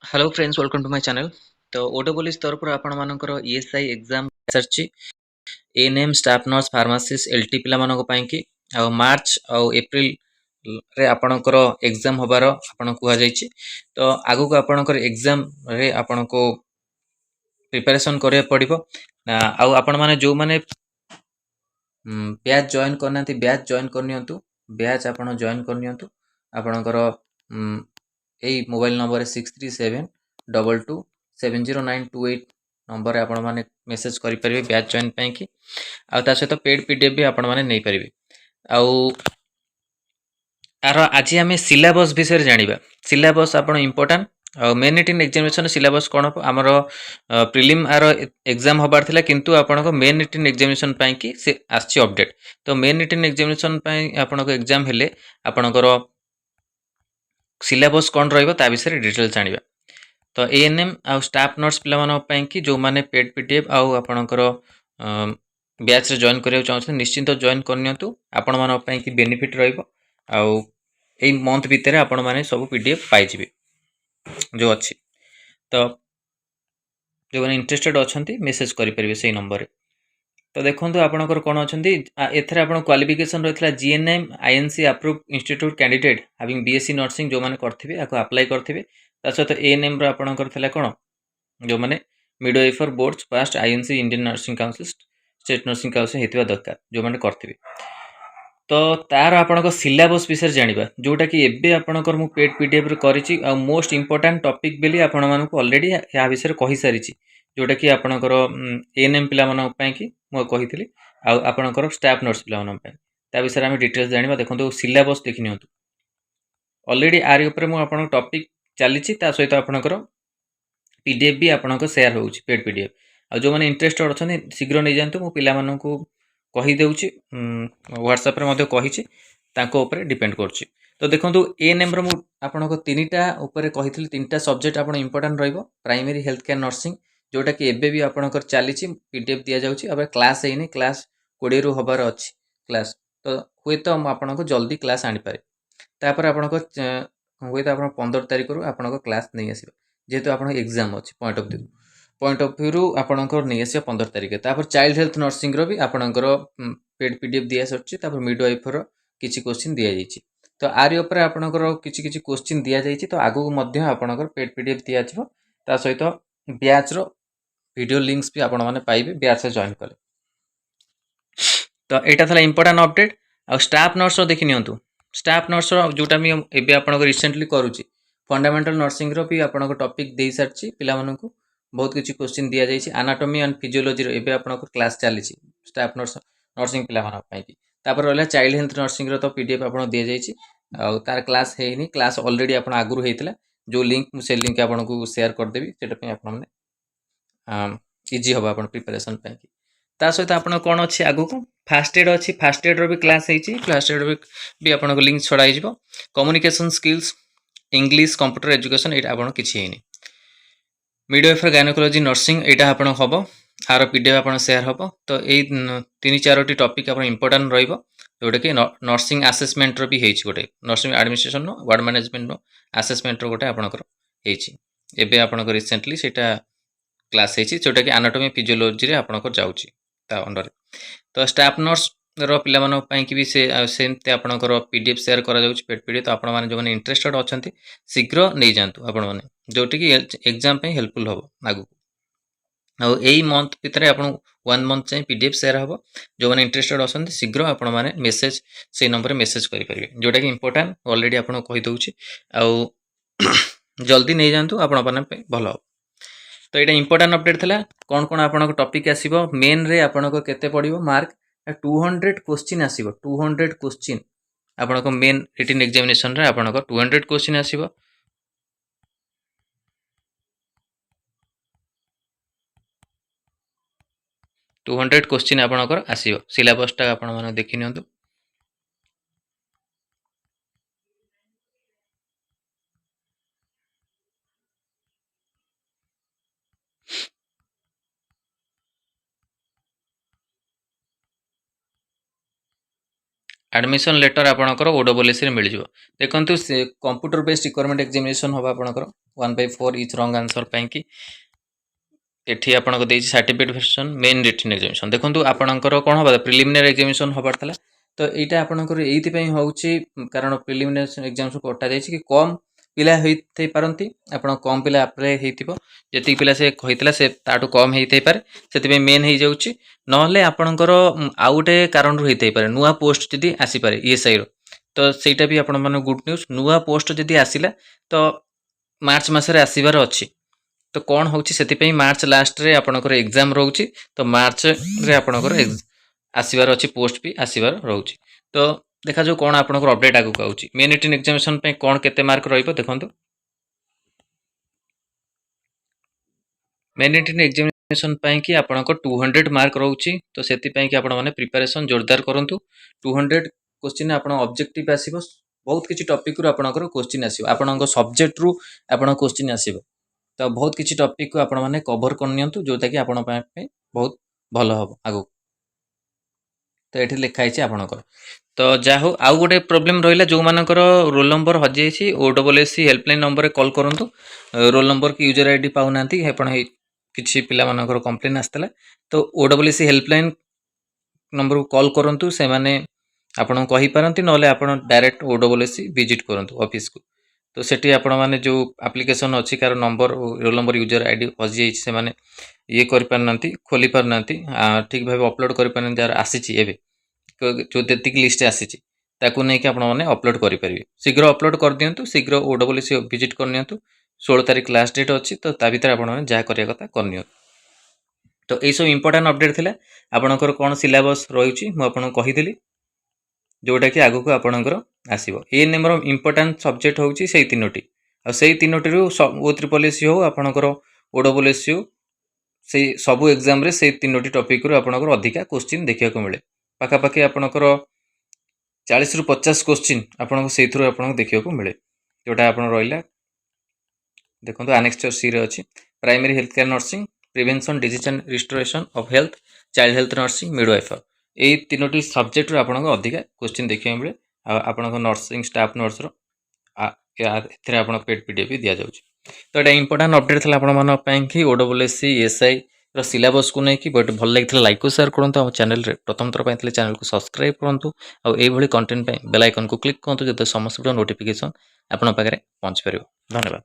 Hello friends welcome to my channel. तो OWS तरफ आपण मानकर ईएसआई एग्जाम सरची ANM staff nurse pharmacist LT पिला मानको पई कि आ मार्च आ एप्रिल रे आपणकर एग्जाम हबार आपण कुहा जायछि। तो आगु को आपणकर एग्जाम रे आपनको प्रिपरेशन करिया पड़िबो। आ आपण माने जो माने बैच जॉइन करना बैच जॉइन करनियंतु बैच आपण जॉइन करनियंतु आपणकर यही मोबाइल नंबर 6372270928 नंबर आपण माने मेसेज करि परिबे बैच जॉइन पई कि आ ता सहित पेड पीडीएफ भी आपण माने नै परिबे। आउ आर आज आम सिलेबस विषय जानिबा। सिलेबस आपण इंपोर्टेंट आ मेन रिटन एग्जामिनेशन सिलेबस कोन हमर प्रिलिम आर एग्जाम हबार थिला किंतु आपनको मेन रिटन एग्जामिनेशन पई कि से आछि अपडेट। तो मेन रिटन एग्जामिनेशन पई आपनको एग्जाम हेले आपनकर सिलेबस कौन ता विषय डिटेल जानिबा। तो एएनएम आ स्टाफ नर्स पिला मानक पई कि जो माने पेड पीडीएफ आ आपनकर बैच रे जॉइन करियो चाहछन निश्चिंत जॉइन करनियंतु आपण मानक पई कि बेनिफिट रहइबो। आ एई मंथ भीतर आपण माने सब पीडीएफ पाइ जिबे जो अछि। तो जो माने इंटरेस्टेड अछंती मेसेज करि परिबे सेही नंबर रे। तो देखो आपणकर कौन अच्छा एथर आप क्वालिफिकेशन रही है GNM INC approve institute candidate having BSc nursing जो मैंने करेंगे आपको अप्लाई करेंगे सहित एएनएम आपणकर कौन जो मैंने midwifery boards passed INC Indian nursing council state nursing council होता दरकार जो मैंने करेंगे। तो तार आपण सिलेबस विषय जाना जोटा कि एबे आपणकर मु पेड पीडीएफ करिछि आ मोस्ट इंपोर्टेंट टॉपिक बेली आपण मानकु ऑलरेडी या विषय कहि सारिछि जोटा कि आपणकर एएनएम पिला मानक पई कि मु कहितली आ आपणकर स्टाफ नर्स पिला मानक पई ता विषय आम डिटेल्स जानिबा। देखंतु सिलेबस देखि नियंतु ऑलरेडी आरि ऊपर मु आपण टॉपिक चलीछि ता सहित आपणकर पीडीएफ भी आपणकर शेयर होउछि पेड पीडीएफ आ जो माने इंटरेस्टेड अछन शीघ्र नै जानतु मु पिला मानकु कहि देउछि व्हाट्सएप रे मध्ये कहिछि तांको ऊपर डिपेंड करछि। तो देखंतु एएनएम रो मु आपनको तीनटा ऊपर कहितली तीनटा सब्जेक्ट आपण इंपोर्टेंट रहइबो प्राइमरी हेल्थ केयर नर्सिंग जोटा कि एबे भी आपणकर चलीछि पीडीएफ दिया जाउछि अब क्लास हेइनी क्लास 20 रु हबार अछि क्लास। तो हुए तो हम आपनको जल्दी क्लास आनि पारे तापर आपनको हुए तो आपण 15 तारिख रु आपनको क्लास नै आसीबो जेहेतु आपण एग्जाम अछि पॉइंट ऑफ व्यू रु आपणकर नै आसी 15 तारिख तापर चाइल्ड हेल्थ नर्सिंग रो भी आपणकर पेड पीडीएफ दिया सरछि तापर मिडवाइफर रो किछि क्वेश्चन दिया जाइछि। तो आरि ऊपर आपणकर किछि क्वेश्चन दिया जाइछि तो आगु मध्य आपणकर पेड पीडीएफ दिया जिवो ता सहित बैच रो वीडियो लिंक्स भी आपण माने पाइबे बैच से जॉइन कले। तो एटा थला इंपोर्टेंट अपडेट आ स्टाफ नर्स रो देखि नियंतु स्टाफ नर्स रो जोटा मी एबे आपणकर रिसेंटली करूछि फंडामेंटल नर्सिंग रो भी आपणकर टॉपिक देई सरछि पिला मानकु बहुत किछि क्वेश्चन दिया जाइछि एनाटॉमी एंड फिजियोलॉजी रो एबे आपणकर क्लास चलीछि स्टाफ नर्स नर्सिंग पिला मानक पई कि तापर रहला चाइल्ड हेल्थ नर्सिंग रो तो पीडीएफ आपण दिया जाइछि आ तार क्लास हेइनी क्लास ऑलरेडी आपण आगुर हेइतला जो लिंक से लिंक आपनको शेयर कर देबी सेटा पे आपण माने इजी होबा आपण प्रिपरेशन पई कि ता सहित आपण कोन अछि आगु को फास्ट एड अछि फास्ट एड रो भी क्लास हेइछि फास्ट एड भी आपनको लिंक छडाइ जिवो communication skills English computer education एटा आपण किछि हेइनी मिडवाइफर गायनोकोलॉजी नर्सिंग एटा आपण हबो आर पीडीएफ आपण शेयर हबो। तो एई तीन चारोटी टॉपिक आपण इंपोर्टेंट रहइबो जोटा कि नर्सिंग असेसमेंट रो भी हेइछि गोटे नर्सिंग एडमिनिस्ट्रेशन नो वार्ड मैनेजमेंट नो असेसमेंट रो गोटे आपणकर हेइछि एबे आपणकर रिसेंटली सेटा क्लास हेइछि जोटा कि एनाटॉमी फिजियोलॉजी रे आपणकर जाउछि ता अंडर। तो स्टाफ नर्स रो पिला मानक पई कि भी से सेमते आपणकर पीडीएफ शेयर करा जाउछि पेड पीडीएफ तो आपण माने जो माने इंटरेस्टेड अछंती शीघ्र नै जानतु आपण माने जोटी कि एग्जाम पे हेल्पफुल होबो आगु आ एई मंथ भितरे आपण 1 मंथ चाहि पीडीएफ शेयर होबो जो माने इंटरेस्टेड अछंती शीघ्र आपण माने मेसेज से नंबर मेसेज करि परिबे जोटा कि इंपोर्टेंट ऑलरेडी आपण कहि दउछि आ जल्दी नै जानतु आपण माने पे भलो। तो एटा इंपोर्टेंट अपडेट थला कोन कोन आपण टॉपिक आसीबो मेन रे आपण केते पडिबो मार्क 200 क्वेश्चन आसीबो 200 क्वेश्चन आपण मेन रिटन एग्जामिनेशन रे आपण 200 क्वेश्चन आसीबो 200 क्वेश्चन आपणकर आसीबो सिलेबसटा आपण माने देखि नियंतु। एडमिशन लेटर आपणकर ओडब्ल्यूएस रे मिल जिवो देखंतु कंप्यूटर बेस्ड रिक्वायरमेंट एग्जामिनेशन होबा आपणकर 1/4 इच रंग आंसर कि एठी आपनको देछि certificate version main written examination देखंतु आपणकर कोन होबा प्रिलिमिनरी एग्जामिनेशन होबार तला तो एटा आपणकर एइति पई होउची कारण प्रिलिमिनरी एग्जाम को कटा जायछि कि कम पिला हेइथै पारंती आपण कम पिला अप्लाई हेइतिबो जति पिला से कहितला से ताटू कम हेइथै पारे सेति पई मेन हेइ जाउची नहले आपणकर आउटे कारण रु हेइथै पारे नुवा पोस्ट जदी आसी पारे ईएसआई रो तो सेटा भी आपण माने गुड न्यूज नुवा पोस्ट जदी आसीला तो मार्च मासरे आसीबार अछि तो कौन होउची सेति पई मार्च लास्ट रे आपणकर एग्जाम रहउची तो मार्च रे आपणकर आसीबार अछि पोस्ट भी आसीबार रहउची तो देखा जो कौन आपणकर अपडेट आगु आउची मेन रिटन एग्जामिनेशन पे कौन केते मार्क रहइबो देखंतु मेन रिटन एग्जामिनेशन पे कि आपणकर 200 मार्क रहउची तो सेति पई कि आपण माने प्रिपरेशन जोरदार करंतु 200 क्वेश्चन आपण ऑब्जेक्टिव आसीबो बहुत किछि टॉपिक रु आपणकर क्वेश्चन आसीबो आपणक सब्जेक्ट रु आपण क्वेश्चन आसीबो तो बहुत किछि टॉपिक को आपण माने कवर करनियंतु जोता कि आपण पे बहुत भलो हो आगु तो एठी लिखा हिचे आपणकर तो जाहो आउ गोटे प्रॉब्लम रहिला जो मानकर रोल नंबर हजि छि ओडब्ल्यूएससी हेल्पलाइन नंबर रे कॉल करंतु रोल नंबर की यूजर आईडी पाउ नांती आपण किछि पिला मानकर कंप्लेन आस्तला तो ओडब्ल्यूएससी हेल्पलाइन नंबर को कॉल करंतु से माने आपण कहि पारंती नले आपण डायरेक्ट ओडब्ल्यूएससी विजिट करंतु ऑफिस को तो सेठी आपण माने जो एप्लिकेशन अछि कार number roll number user ID हजि छि से माने ये कर पारनांती खोली पारनांती ठीक भाबे अपलोड कर पारनांती यार आसी छि एबे जो देतिक लिस्ट आसी छि ताकू नै कि आपण माने अपलोड करि परिबे शीघ्र अपलोड कर दियंतु शीघ्र ओडब्ल्यूएससी विजिट करनियंतु 16 तारिख लास्ट डेट अछि तो ता भीतर आपण माने जा करिया कथा करनियंतु तो ए सब इंपोर्टेंट अपडेट थिला आपणकर कोन सिलेबस रहिछि म आपण कहिदिली जोटा कि आगु को आपणकर आसीबो एएनएम रो इंपोर्टेंट सब्जेक्ट होउछि सेई तीनोटी आ सेई तीनोटी रु ओ ट्रिपल एससी हो आपणकर ओडब्ल्यूएससी हो से सबु एग्जाम रे से तीनोटी टॉपिक रु आपणकर अधिका क्वेश्चन देखिया को मिले पाखा पाखी आपणकर 40 रु 50 क्वेश्चन आपणको सेथुर आपणको देखिया को मिले जोटा आपण रहिला देखंतु एनेक्स्चर सी रे अछि primary health care nursing prevention disease and restoration of health child health nursing midwifery ए तीनोटी सब्जेक्ट रु आपणको अधिका क्वेश्चन देखिया मिले आपणको नर्सिंग स्टाफ नर्स रो एथिरे आपण पेड पीडीएफ भी दिया जाउछि तो एटा इंपोर्टेंट अपडेट थला आपण मन पय कि ओडब्ल्यूएससी एसआई रो सिलेबस को नै कि बट भल लागितला लाइक को शेयर करंतु हम चैनल रे प्रथम थर पय चैनल को सब्सक्राइब करंतु आ एई भली कंटेंट पय बेल आइकन को क्लिक करंतु जते समस्त वीडियो नोटिफिकेशन आपण पाखरे पहुंच परिबो धन्यवाद।